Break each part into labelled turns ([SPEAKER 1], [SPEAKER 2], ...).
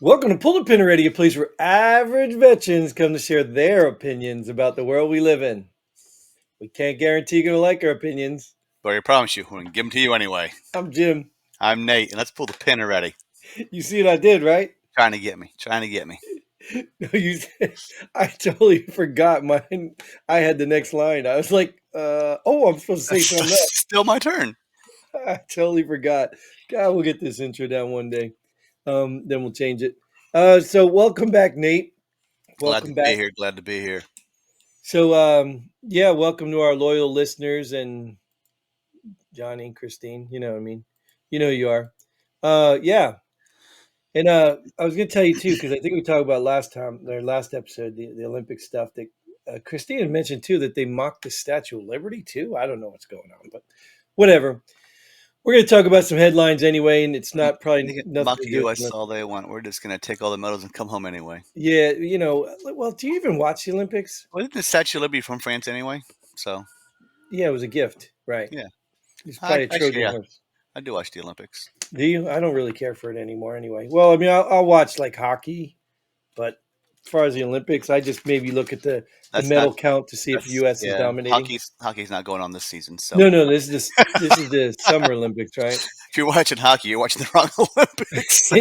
[SPEAKER 1] Welcome to Pull the Pin Already, a place where average veterans come to share their opinions about the world we live in. We can't guarantee you're going to like our opinions.
[SPEAKER 2] But I promise you, we're going to give them to you anyway.
[SPEAKER 1] I'm Jim.
[SPEAKER 2] I'm Nate, and let's pull the pin already.
[SPEAKER 1] You see what I did, right?
[SPEAKER 2] Trying to get me. Trying to get me.
[SPEAKER 1] I totally forgot mine. I had the next line. I was like, I'm supposed to say something else.
[SPEAKER 2] Still my turn.
[SPEAKER 1] I totally forgot. God, we'll get this intro down one day. Then we'll change it. So welcome back, Nate.
[SPEAKER 2] Glad to
[SPEAKER 1] Welcome
[SPEAKER 2] be
[SPEAKER 1] back.
[SPEAKER 2] here. Glad to be here.
[SPEAKER 1] So, welcome to our loyal listeners and Johnny and Christine. You know what I mean? You know who you are. Yeah. And I was going to tell you too, because I think we talked about last episode, the Olympic stuff that Christine had mentioned too, that they mocked the Statue of Liberty too. I don't know what's going on, but whatever. We're going to talk about some headlines anyway, and it's not
[SPEAKER 2] They
[SPEAKER 1] probably
[SPEAKER 2] can
[SPEAKER 1] nothing
[SPEAKER 2] mock
[SPEAKER 1] to
[SPEAKER 2] the
[SPEAKER 1] do with
[SPEAKER 2] U.S. all they want. We're just going to take all the medals and come home anyway.
[SPEAKER 1] Yeah, well, do you even watch the Olympics?
[SPEAKER 2] Well, isn't the Statue of Liberty from France anyway? So,
[SPEAKER 1] Yeah, it was a gift, right?
[SPEAKER 2] yeah.
[SPEAKER 1] It's probably a
[SPEAKER 2] Actually,
[SPEAKER 1] Trojan
[SPEAKER 2] yeah.
[SPEAKER 1] horse.
[SPEAKER 2] I do watch the Olympics.
[SPEAKER 1] Do you? I don't really care for it anymore anyway. Well, I mean, I'll watch like hockey, but as far as the Olympics, I just maybe look at the
[SPEAKER 2] That's not.
[SPEAKER 1] medal count to see if
[SPEAKER 2] That's
[SPEAKER 1] U.S. is
[SPEAKER 2] yeah.
[SPEAKER 1] dominating.
[SPEAKER 2] Hockey's not going on this season. So,
[SPEAKER 1] No, this is the Summer Olympics, right?
[SPEAKER 2] if you're watching hockey, you're watching the wrong Olympics.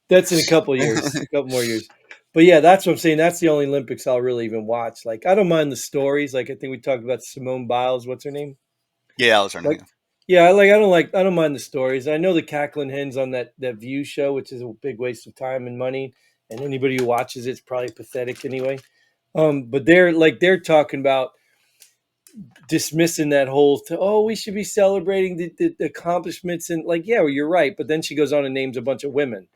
[SPEAKER 1] That's in a couple years, a couple more years. But yeah, that's what I'm saying. That's the only Olympics I'll really even watch. Like, I don't mind the stories. Like, I think we talked about Simone Biles. What's her name?
[SPEAKER 2] Yeah, I was running.
[SPEAKER 1] Like, yeah, I don't mind the stories. I know the cackling hens on that View show, which is a big waste of time and money. And anybody who watches it's probably pathetic anyway. But they're talking about dismissing that whole we should be celebrating the accomplishments and like yeah, well, you're right. But then she goes on and names a bunch of women,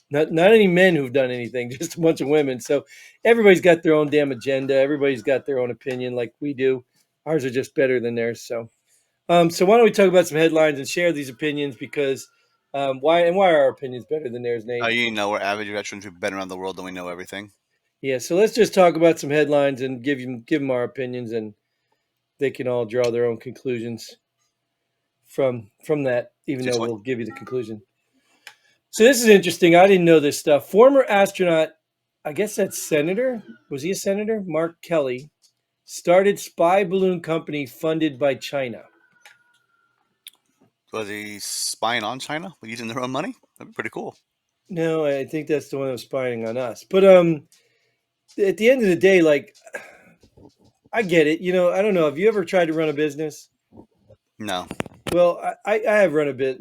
[SPEAKER 1] not any men who've done anything, just a bunch of women. So everybody's got their own damn agenda. Everybody's got their own opinion, like we do. Ours are just better than theirs. So why don't we talk about some headlines and share these opinions because why are our opinions better than theirs, Nate?
[SPEAKER 2] You know, we're average veterans who've been around the world and we know everything.
[SPEAKER 1] Yeah, so let's just talk about some headlines and give them our opinions, and they can all draw their own conclusions from that. Even
[SPEAKER 2] Just
[SPEAKER 1] though
[SPEAKER 2] what?
[SPEAKER 1] we'll give you the conclusion. So this is interesting. I didn't know this stuff. Former astronaut, I guess that's senator. Was he a senator? Mark Kelly started spy balloon company funded by China.
[SPEAKER 2] Was he spying on China using their own money? That'd be pretty cool.
[SPEAKER 1] No, I think that's the one that was spying on us. But at the end of the day, like I get it. I don't know. Have you ever tried to run a business?
[SPEAKER 2] No.
[SPEAKER 1] Well, I have run a bit.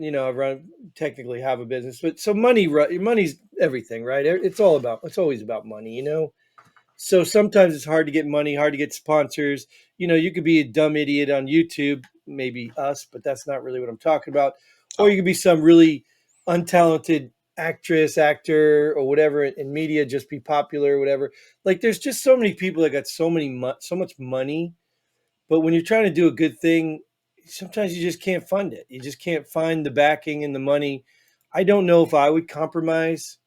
[SPEAKER 1] Technically have a business, but so money's everything, right? It's always about money. So sometimes it's hard to get money, hard to get sponsors. You could be a dumb idiot on YouTube, maybe us, but that's not really what I'm talking about. Or
[SPEAKER 2] Oh,
[SPEAKER 1] you could be some really untalented actress, actor, or whatever in media, just be popular or whatever. Like there's just so many people that got so much money, but when you're trying to do a good thing, sometimes you just can't fund it. You just can't find the backing and the money. I don't know if I would compromise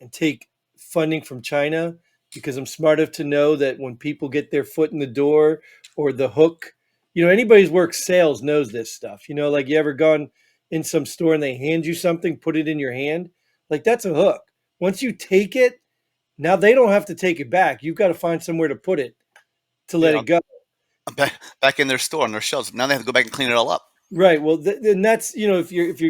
[SPEAKER 1] and take funding from China because I'm smart enough to know that when people get their foot in the door or the hook, anybody who's worked sales knows this stuff. Like you ever gone in some store and they hand you something, put it in your hand, like that's a hook. Once you take it, now they don't have to take it back. You've got to find somewhere to put it to let
[SPEAKER 2] yeah.
[SPEAKER 1] it go.
[SPEAKER 2] Back in their store on their shelves. Now they have to go back and clean it all up.
[SPEAKER 1] Right. Well, then that's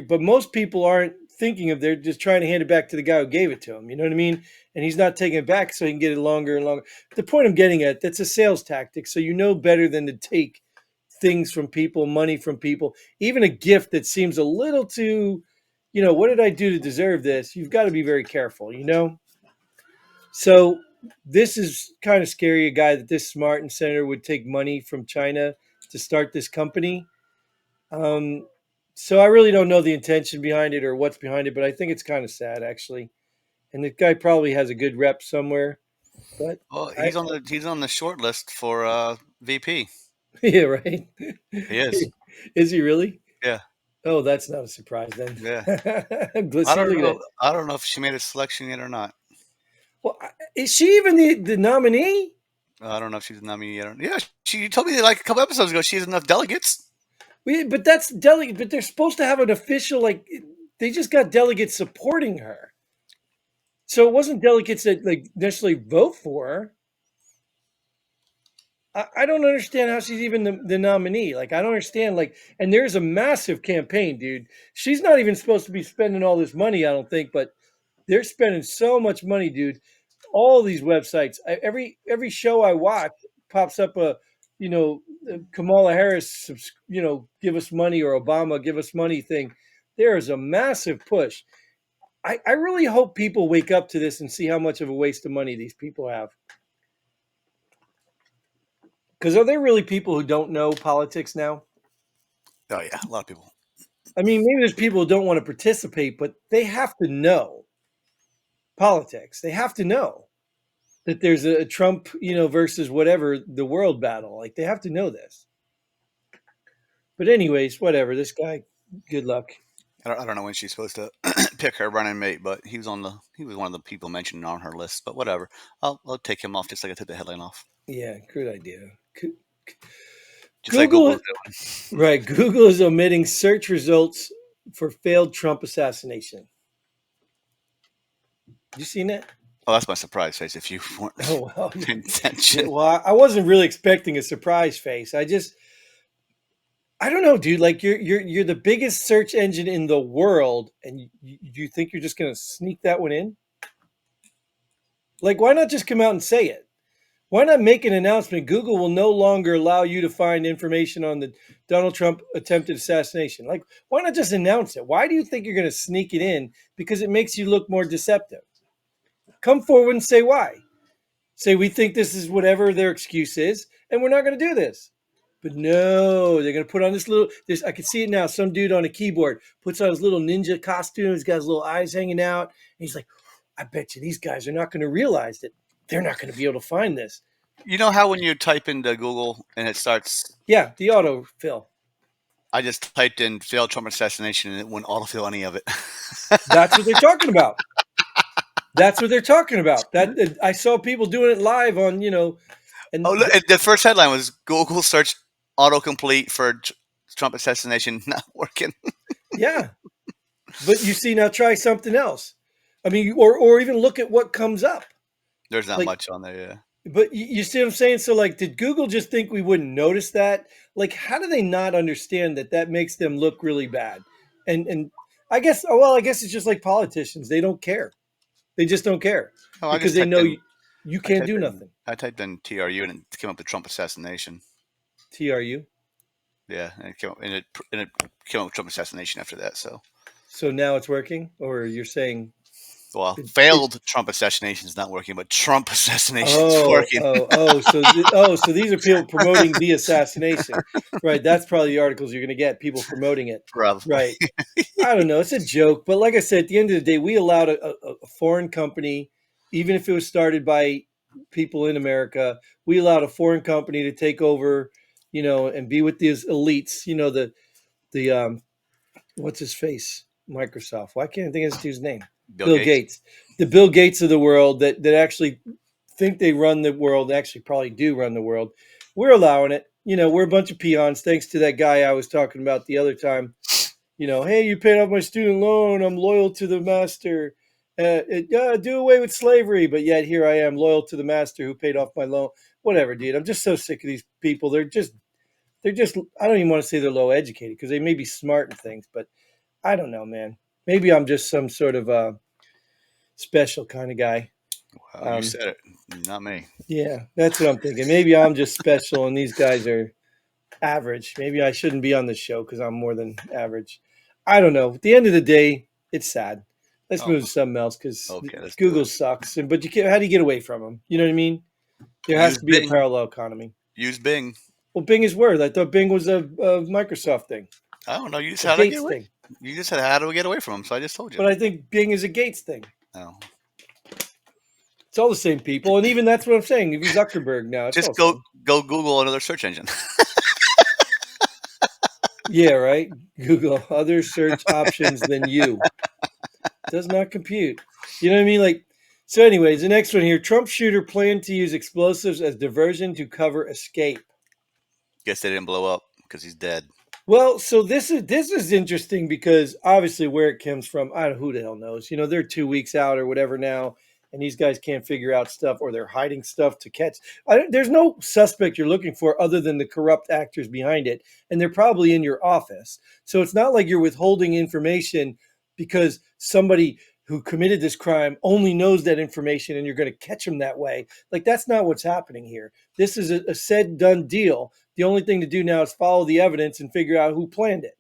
[SPEAKER 1] but most people aren't thinking of they're just trying to hand it back to the guy who gave it to him. You know what I mean? And he's not taking it back so he can get it longer and longer. The point I'm getting at, that's a sales tactic. So you know better than to take things from people, money from people, even a gift that seems a little too, what did I do to deserve this? You've got to be very careful. So this is kind of scary. A guy that this smart and senator would take money from China to start this company. Um, so I really don't know the intention behind it or what's behind it, but I think it's kind of sad actually. And the guy probably has a good rep somewhere. But
[SPEAKER 2] Well,
[SPEAKER 1] I,
[SPEAKER 2] he's on the short list for VP.
[SPEAKER 1] yeah, right.
[SPEAKER 2] He is.
[SPEAKER 1] Is he really?
[SPEAKER 2] Yeah.
[SPEAKER 1] Oh, that's not a surprise then.
[SPEAKER 2] Yeah.
[SPEAKER 1] Let's
[SPEAKER 2] I
[SPEAKER 1] see.
[SPEAKER 2] don't
[SPEAKER 1] Look at that.
[SPEAKER 2] know. I don't know if she made a selection yet or not.
[SPEAKER 1] Well, is she even the nominee?
[SPEAKER 2] I don't know if she's a nominee yet. Yeah, she told me like a couple episodes ago she has enough delegates.
[SPEAKER 1] But that's delegate. But they're supposed to have an official like. They just got delegates supporting her. So it wasn't delegates that like necessarily vote for her. I don't understand how she's even the nominee. Like, I don't understand. Like, and there's a massive campaign, dude. She's not even supposed to be spending all this money, I don't think, but they're spending so much money, dude. All these websites, every show I watch pops up a, you know, Kamala Harris, give us money, or Obama give us money thing. There is a massive push. I really hope people wake up to this and see how much of a waste of money these people have. Because are there really people who don't know politics now?
[SPEAKER 2] Oh yeah, a lot of people.
[SPEAKER 1] I mean, maybe there's people who don't want to participate, but they have to know politics. They have to know that there's a Trump, versus whatever the world battle. Like, they have to know this. But anyways, whatever. This guy, good luck.
[SPEAKER 2] I don't know when she's supposed to pick her running mate, but he was one of the people mentioned on her list. But whatever, I'll take him off just like I took the headline off.
[SPEAKER 1] Yeah, good idea.
[SPEAKER 2] Just like
[SPEAKER 1] Google,
[SPEAKER 2] Google's doing.
[SPEAKER 1] right? Google is omitting search results for failed Trump assassination. You seen that?
[SPEAKER 2] Oh, that's my surprise face. If you weren't
[SPEAKER 1] Oh well,
[SPEAKER 2] paying
[SPEAKER 1] yeah.
[SPEAKER 2] attention,
[SPEAKER 1] Well, I wasn't really expecting a surprise face. I don't know, dude. Like, you're the biggest search engine in the world, and you think you're just gonna sneak that one in? Like, why not just come out and say it? Why not make an announcement? Google will no longer allow you to find information on the Donald Trump attempted assassination. Like, why not just announce it? Why do you think you're going to sneak it in? Because it makes you look more deceptive. Come forward and say why. Say, we think this is whatever their excuse is, and we're not going to do this. But no, they're going to put on this. I can see it now. Some dude on a keyboard puts on his little ninja costume. He's got his little eyes hanging out. And he's like, I bet you these guys are not going to realize that they're not going to be able to find this.
[SPEAKER 2] you know how when you type into Google and it starts.
[SPEAKER 1] Yeah, the autofill.
[SPEAKER 2] I just typed in failed Trump assassination and it wouldn't autofill any of it.
[SPEAKER 1] That's what they're talking about. That's what they're talking about. That I saw people doing it live on,
[SPEAKER 2] Oh,
[SPEAKER 1] and
[SPEAKER 2] look, the first headline was Google search autocomplete for Trump assassination not working.
[SPEAKER 1] yeah. But you see, now try something else. I mean, or even look at what comes up.
[SPEAKER 2] There's not
[SPEAKER 1] Like,
[SPEAKER 2] much on there. Yeah.
[SPEAKER 1] but you see what I'm saying? So, like, did Google just think we wouldn't notice that? Like, how do they not understand that that makes them look really bad? And I guess, I guess it's just like politicians. They don't care. They just don't care
[SPEAKER 2] Oh, I
[SPEAKER 1] because
[SPEAKER 2] just
[SPEAKER 1] they
[SPEAKER 2] typed
[SPEAKER 1] know
[SPEAKER 2] in.
[SPEAKER 1] you
[SPEAKER 2] I
[SPEAKER 1] can't
[SPEAKER 2] typed
[SPEAKER 1] do
[SPEAKER 2] in.
[SPEAKER 1] nothing.
[SPEAKER 2] I typed in TRU and it came up with Trump assassination.
[SPEAKER 1] TRU.
[SPEAKER 2] Yeah, and it came up with Trump assassination after that. So,
[SPEAKER 1] So now it's working, or you're saying
[SPEAKER 2] well,
[SPEAKER 1] it
[SPEAKER 2] failed Trump assassination is not working, but Trump assassination is
[SPEAKER 1] oh,
[SPEAKER 2] working.
[SPEAKER 1] oh, oh, so these are people promoting the assassination, right? That's probably the articles you're going to get, people promoting it,
[SPEAKER 2] Probably.
[SPEAKER 1] right? I don't know. It's a joke, but like I said, at the end of the day, we allowed a foreign company, even if it was started by people in America, we allowed a foreign company to take over, and be with these elites. The what's his face? Microsoft. Why can't I think of this dude's name?
[SPEAKER 2] Bill
[SPEAKER 1] Bill
[SPEAKER 2] Gates.
[SPEAKER 1] Gates. The Bill Gates of the world that actually think they run the world, actually probably do run the world. We're allowing it. We're a bunch of peons, thanks to that guy I was talking about the other time. Hey, you paid off my student loan. I'm loyal to the master. Do away with slavery, but yet here I am, loyal to the master who paid off my loan. Whatever, dude. I'm just so sick of these people. They're just. I don't even want to say they're low educated because they may be smart and things, but I don't know, man. Maybe I'm just some sort of special kind of guy.
[SPEAKER 2] Well, you
[SPEAKER 1] Um,
[SPEAKER 2] said it, not me.
[SPEAKER 1] yeah, that's what I'm thinking. Maybe I'm just special and these guys are average. Maybe I shouldn't be on this show because I'm more than average. I don't know. At the end of the day, it's sad. Let's
[SPEAKER 2] Oh,
[SPEAKER 1] move to something else because
[SPEAKER 2] okay, let's do
[SPEAKER 1] Google
[SPEAKER 2] it.
[SPEAKER 1] sucks. But you can't. How do you get away from them? You know what I mean? There has
[SPEAKER 2] Use
[SPEAKER 1] to be a
[SPEAKER 2] Bing.
[SPEAKER 1] parallel economy.
[SPEAKER 2] Use Bing.
[SPEAKER 1] Well, Bing is worth. I thought Bing was a Microsoft thing,
[SPEAKER 2] I don't know. You just
[SPEAKER 1] a
[SPEAKER 2] said how to get
[SPEAKER 1] Gates
[SPEAKER 2] away.
[SPEAKER 1] thing.
[SPEAKER 2] You just said how do we get away from them? So I just told you.
[SPEAKER 1] But I think Bing is a Gates thing.
[SPEAKER 2] No.
[SPEAKER 1] It's all the same people, and even that's what I'm saying. If you Zuckerberg now, it's all
[SPEAKER 2] Just
[SPEAKER 1] the same.
[SPEAKER 2] go Google another search engine.
[SPEAKER 1] Yeah, right. Google other search options than you. Does not compute. You know what I mean? Like, so. Anyways, the next one here: Trump shooter planned to use explosives as diversion to cover escape.
[SPEAKER 2] Guess they didn't blow up because he's dead.
[SPEAKER 1] Well, so this is interesting because obviously where it comes from, I don't who the hell knows. You know, they're 2 weeks out or whatever now, and these guys can't figure out stuff or they're hiding stuff to catch. There's no suspect you're looking for other than the corrupt actors behind it, and they're probably in your office. So it's not like you're withholding information because somebody who committed this crime only knows that information and you're going to catch them that way. Like that's not what's happening here. This is a said done deal. The only thing to do now is follow the evidence and figure out who planned it.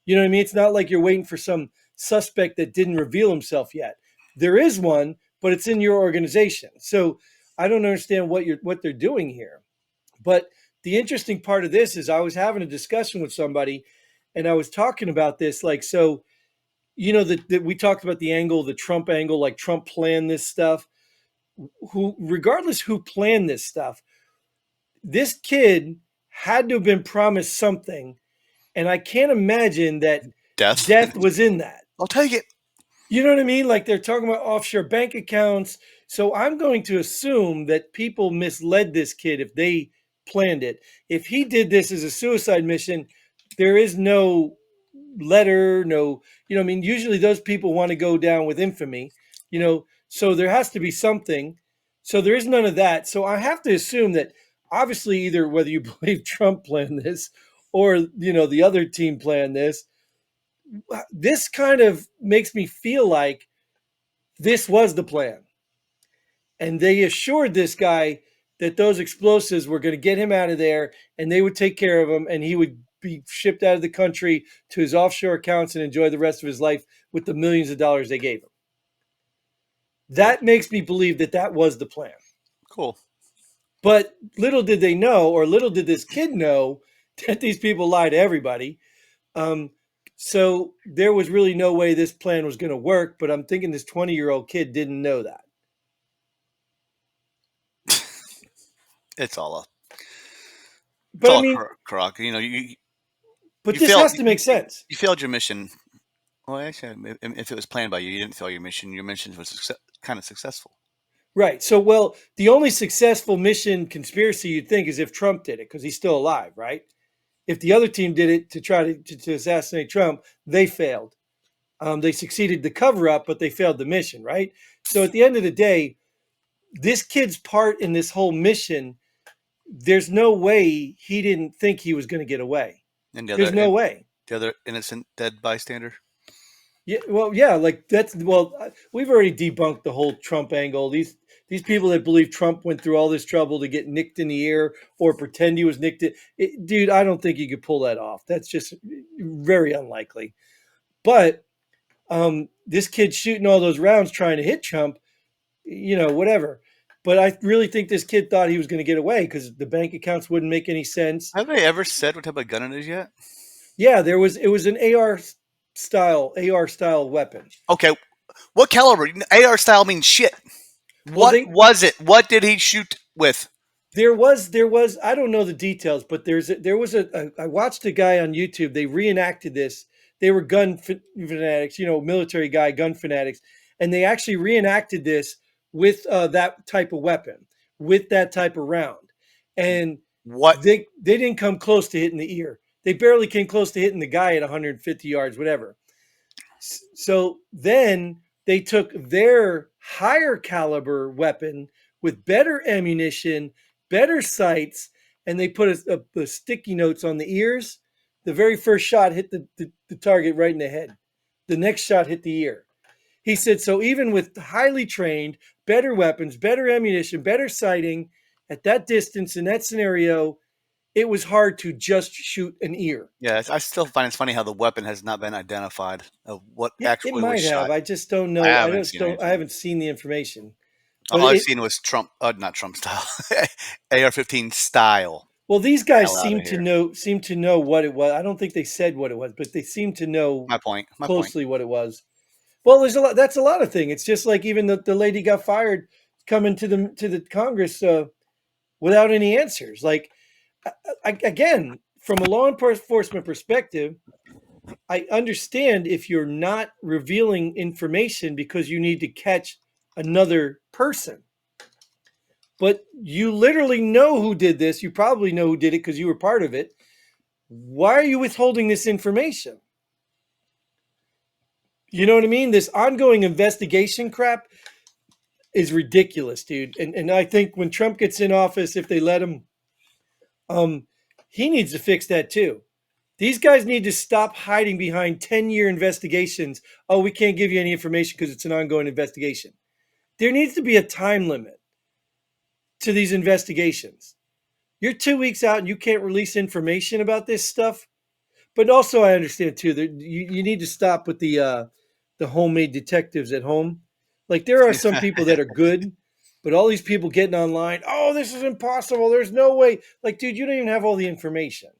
[SPEAKER 1] You know what I mean? It's not like you're waiting for some suspect that didn't reveal himself yet. There is one, but it's in your organization. So I don't understand what they're doing here. But the interesting part of this is I was having a discussion with somebody and I was talking about this like so you know that we talked about the angle, the Trump angle, like Trump planned this stuff. Who regardless who planned this stuff, this kid had to have been promised something, and I can't imagine that
[SPEAKER 2] Death.
[SPEAKER 1] death was in that.
[SPEAKER 2] I'll take it.
[SPEAKER 1] You know what I mean? Like they're talking about offshore bank accounts. So I'm going to assume that people misled this kid if they planned it. If he did this as a suicide mission, there is no letter, no, I mean, usually those people want to go down with infamy, so there has to be something. So there is none of that. So I have to assume that obviously either whether you believe Trump planned this or, the other team planned this kind of makes me feel like this was the plan. And they assured this guy that those explosives were going to get him out of there and they would take care of him and he would be shipped out of the country to his offshore accounts and enjoy the rest of his life with the millions of dollars they gave him.
[SPEAKER 2] Well,
[SPEAKER 1] That makes me believe that that was the plan.
[SPEAKER 2] cool.
[SPEAKER 1] But little did they know, or little did this kid know, that these people lie to everybody. Um, so there was really no way this plan was going to work. But I'm thinking this 20-year-old kid didn't know that.
[SPEAKER 2] It's all a it's
[SPEAKER 1] But I
[SPEAKER 2] all a
[SPEAKER 1] mean,
[SPEAKER 2] crock. You know, you
[SPEAKER 1] but
[SPEAKER 2] you
[SPEAKER 1] this
[SPEAKER 2] failed
[SPEAKER 1] has to make sense.
[SPEAKER 2] you failed your mission. Well, actually, if it was planned by you, you didn't fail your mission. Your mission was kind of successful.
[SPEAKER 1] Right. So, well, the only successful mission conspiracy you'd think is if Trump did it because he's still alive, right? If the other team did it to try to assassinate Trump, they failed. They succeeded the cover up, but they failed the mission, right? So at the end of the day, this kid's part in this whole mission, there's no way he didn't think he was going to get away.
[SPEAKER 2] And
[SPEAKER 1] There's no way.
[SPEAKER 2] the other innocent dead bystander.
[SPEAKER 1] Yeah, well, yeah, like we've already debunked the whole Trump angle. These people that believe Trump went through all this trouble to get nicked in the ear or pretend he was nicked, dude, I don't think you could pull that off. That's just very unlikely. But this kid shooting all those rounds trying to hit Trump, whatever. But I really think this kid thought he was going to get away because the bank accounts wouldn't make any sense.
[SPEAKER 2] Have they ever said what type of gun it is yet?
[SPEAKER 1] Yeah, it was an AR style weapon.
[SPEAKER 2] Okay, what caliber? AR style means shit.
[SPEAKER 1] Well,
[SPEAKER 2] What was it? What did he shoot with?
[SPEAKER 1] there was I don't know the details, but there was I watched a guy on YouTube. They reenacted this. They were fanatics, military guy, gun fanatics, and they actually reenacted this with that type of weapon, with that type of round, and
[SPEAKER 2] What?
[SPEAKER 1] they didn't come close to hitting the ear. They barely came close to hitting the guy at 150 yards, whatever. So then they took their higher caliber weapon with better ammunition, better sights, and they put a sticky notes on the ears. The very first shot hit the target right in the head. The next shot hit the ear. He said, so even with highly trained, better weapons, better ammunition, better sighting, at that distance, in that scenario, it was hard to just shoot an ear.
[SPEAKER 2] Yeah, I still find it's funny how the weapon has not been identified of what
[SPEAKER 1] Yeah, it
[SPEAKER 2] actually was
[SPEAKER 1] might have.
[SPEAKER 2] shot.
[SPEAKER 1] I just don't
[SPEAKER 2] I
[SPEAKER 1] know.
[SPEAKER 2] haven't seen
[SPEAKER 1] I
[SPEAKER 2] anything.
[SPEAKER 1] haven't seen the information. But
[SPEAKER 2] All I've
[SPEAKER 1] it
[SPEAKER 2] seen was Trump, not Trump style, AR-15 style.
[SPEAKER 1] well, these guys
[SPEAKER 2] Hell out of here.
[SPEAKER 1] seem to know what it was. I don't think they said what it was, but they seem to know
[SPEAKER 2] My point. My point.
[SPEAKER 1] closely what it was. Well, there's a lot. That's a lot of things. It's just like even the lady got fired coming to the Congress without any answers. Like again, from a law enforcement perspective, I understand if you're not revealing information because you need to catch another person. But you literally know who did this. You probably know who did it because you were part of it. Why are you withholding this information? You know what I mean? This ongoing investigation crap is ridiculous, dude. And I think when Trump gets in office, if they let him, um, he needs to fix that too. These guys need to stop hiding behind 10-year investigations. Oh, we can't give you any information because it's an ongoing investigation. There needs to be a time limit to these investigations. You're 2 weeks out and you can't release information about this stuff. But also, I understand too that you need to stop with the homemade detectives at home. Like there are some people that are good, but all these people getting online, oh, this is impossible. There's no way. Like, dude, you don't even have all the information.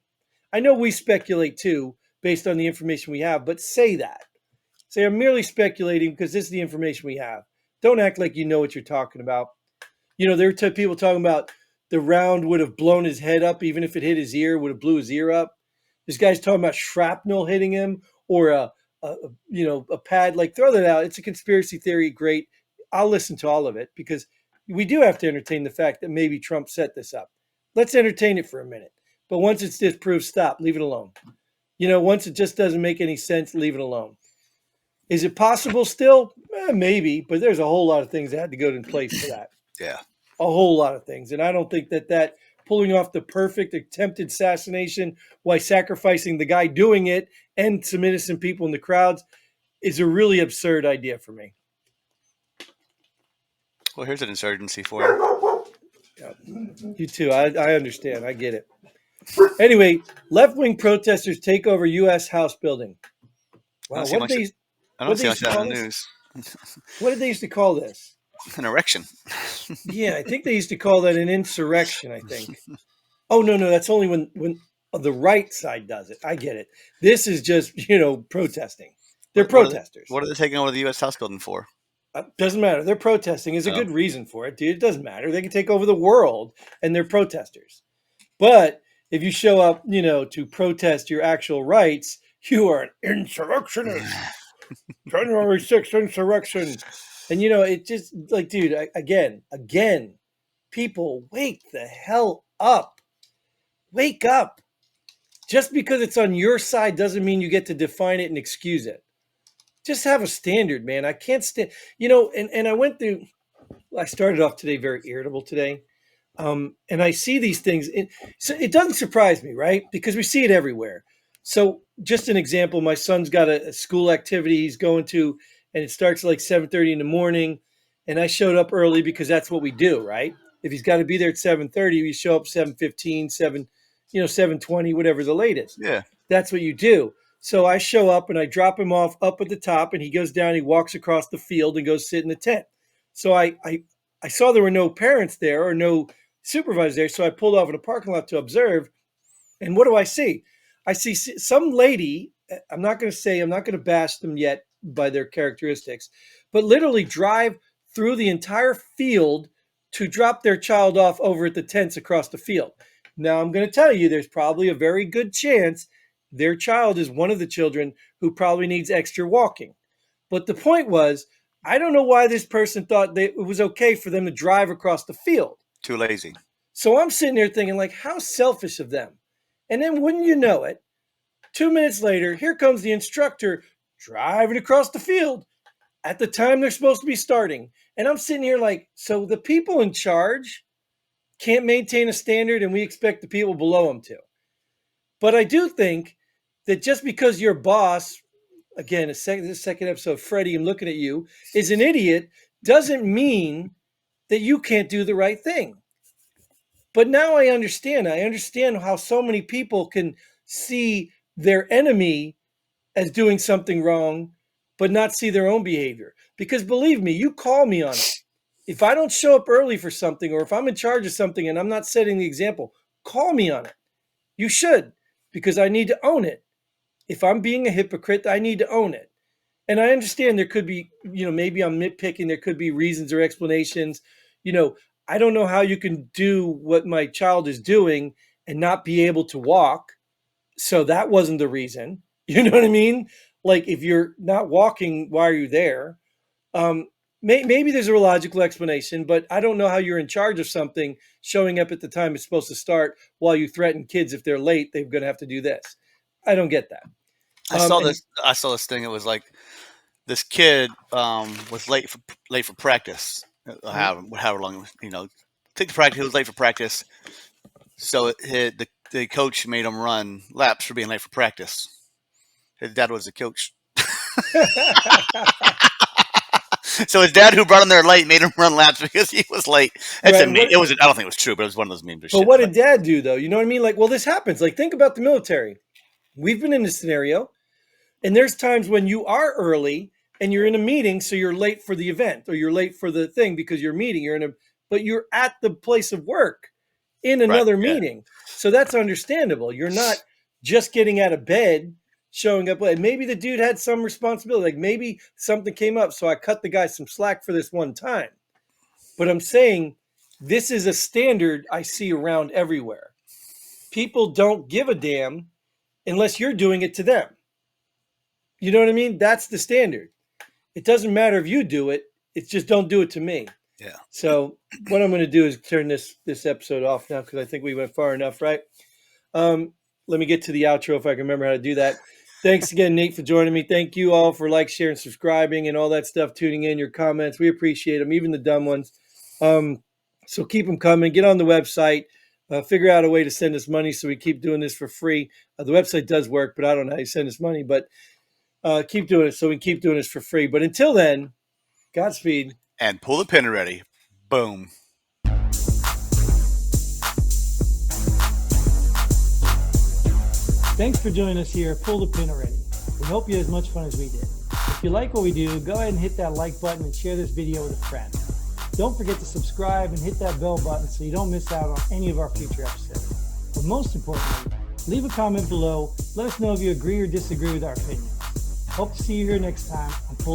[SPEAKER 1] I know we speculate too based on the information we have, but say that. Say I'm merely speculating because this is the information we have. Don't act like you know what you're talking about. You know, there were people talking about the round would have blown his head up, even if it hit his ear, would have blew his ear up. This guy's talking about shrapnel hitting him or a pad. Like throw that out. It's a conspiracy theory. Great. I'll listen to all of it because we do have to entertain the fact that maybe Trump set this up. Let's entertain it for a minute. But once it's disproved, stop. Leave it alone. You know, once it just doesn't make any sense, leave it alone. Is it possible still? Maybe, but there's a whole lot of things that had to go in place for that.
[SPEAKER 2] Yeah.
[SPEAKER 1] A whole lot of things. And I don't think that pulling off the perfect attempted assassination while sacrificing the guy doing it and some innocent people in the crowds is a really absurd idea for me.
[SPEAKER 2] Well, here's an insurgency for you.
[SPEAKER 1] Yeah. You too. I understand. I get it. Anyway, left wing protesters take over U.S. House building.
[SPEAKER 2] I don't
[SPEAKER 1] Wow.
[SPEAKER 2] see much. I don't
[SPEAKER 1] What did they
[SPEAKER 2] see
[SPEAKER 1] used
[SPEAKER 2] much
[SPEAKER 1] to
[SPEAKER 2] of that
[SPEAKER 1] call
[SPEAKER 2] in the
[SPEAKER 1] this?
[SPEAKER 2] news.
[SPEAKER 1] What did they used to call this?
[SPEAKER 2] An erection.
[SPEAKER 1] Yeah, I think they used to call that an insurrection. I think. Oh no, that's only when the right side does it. I get it. This is just protesting. They're
[SPEAKER 2] What are they?
[SPEAKER 1] protesters.
[SPEAKER 2] What are they taking over the U.S. House building for?
[SPEAKER 1] Doesn't matter. They're protesting. Is a
[SPEAKER 2] Oh,
[SPEAKER 1] good reason for it, dude. It doesn't matter. They can take over the world, and they're protesters. But if you show up, to protest your actual rights, you are an insurrectionist. January 6th insurrection, and it just like, dude, again, people, wake the hell up. Wake up. Just because it's on your side doesn't mean you get to define it and excuse it. Just have a standard, man. I can't stand, and I went through, I started off today very irritable today. And I see these things. So it doesn't surprise me, right? Because we see it everywhere. So just an example, my son's got a school activity he's going to, and it starts like 7:30 in the morning. And I showed up early because that's what we do, right? If he's got to be there at 7:30, we show up 7:15, 7:20, whatever the latest.
[SPEAKER 2] yeah.
[SPEAKER 1] That's what you do. So I show up and I drop him off up at the top, and he goes down, he walks across the field and goes sit in the tent. So I saw there were no parents there or no supervisor there, so I pulled off in a parking lot to observe. And what do I see? I see some lady. I'm not going to say, I'm not going to bash them yet by their characteristics, but literally drive through the entire field to drop their child off over at the tents across the field. Now, I'm going to tell you, there's probably a very good chance their child is one of the children who probably needs extra walking. But the point was, I don't know why this person thought that it was okay for them to drive across the field.
[SPEAKER 2] Too lazy.
[SPEAKER 1] So I'm sitting there thinking, like, how selfish of them. And then wouldn't you know it, 2 minutes later, here comes the instructor driving across the field at the time they're supposed to be starting. And I'm sitting here like, so the people in charge can't maintain a standard and we expect the people below them to. But I do think that just because your boss, again, this second episode, Freddie, I'm looking at you, is an idiot, doesn't mean that you can't do the right thing. But now I understand. I understand how so many people can see their enemy as doing something wrong, but not see their own behavior. Because believe me, you call me on it. If I don't show up early for something, or if I'm in charge of something and I'm not setting the example, call me on it. You should, because I need to own it. If I'm being a hypocrite, I need to own it. And I understand there could be, maybe I'm nitpicking. There could be reasons or explanations. You know, I don't know how you can do what my child is doing and not be able to walk. So that wasn't the reason. You know what I mean? Like if you're not walking, why are you there? Maybe there's a logical explanation, but I don't know how you're in charge of something showing up at the time it's supposed to start while you threaten kids if they're late, they're going to have to do this. I don't get that. And
[SPEAKER 2] I saw this thing. It was like this kid was late for practice. However long, take the practice. He was late for practice, so the coach made him run laps for being late for practice. His dad was the coach, so his dad, who brought him there late, made him run laps because he was late. It's a
[SPEAKER 1] right,
[SPEAKER 2] meme. It was. I don't think it was true, but it was one of those memes or
[SPEAKER 1] but
[SPEAKER 2] shit.
[SPEAKER 1] what
[SPEAKER 2] But
[SPEAKER 1] did dad do though? You know what I mean? Like, well, this happens. Like, think about the military. We've been in this scenario. And there's times when you are early and you're in a meeting, so you're late for the event or you're late for the thing because you're meeting. But you're at the place of work in
[SPEAKER 2] right,
[SPEAKER 1] another
[SPEAKER 2] yeah,
[SPEAKER 1] meeting. So that's understandable. You're not just getting out of bed, showing up late. Maybe the dude had some responsibility. Like maybe something came up, so I cut the guy some slack for this one time. But I'm saying this is a standard I see around everywhere. People don't give a damn unless you're doing it to them. You know what I mean? That's the standard. It doesn't matter if you do it. It's just don't do it to me.
[SPEAKER 2] yeah.
[SPEAKER 1] So what I'm going to do is turn this episode off now because I think we went far enough, right? Let me get to the outro if I can remember how to do that. Thanks again, Nate, for joining me. Thank you all for sharing, subscribing, and all that stuff, tuning in, your comments. We appreciate them, even the dumb ones. So keep them coming. Get on the website. Figure out a way to send us money so we keep doing this for free. The website does work, but I don't know how you send us money. But keep doing it so we can keep doing this for free. But until then, Godspeed.
[SPEAKER 2] And pull the pin ready. Boom.
[SPEAKER 1] Thanks for joining us here at Pull the Pin Already. We hope you had as much fun as we did. If you like what we do, go ahead and hit that like button and share this video with a friend. Don't forget to subscribe and hit that bell button so you don't miss out on any of our future episodes. But most importantly, leave a comment below. Let us know if you agree or disagree with our opinions. Hope to see you here next time on Pull the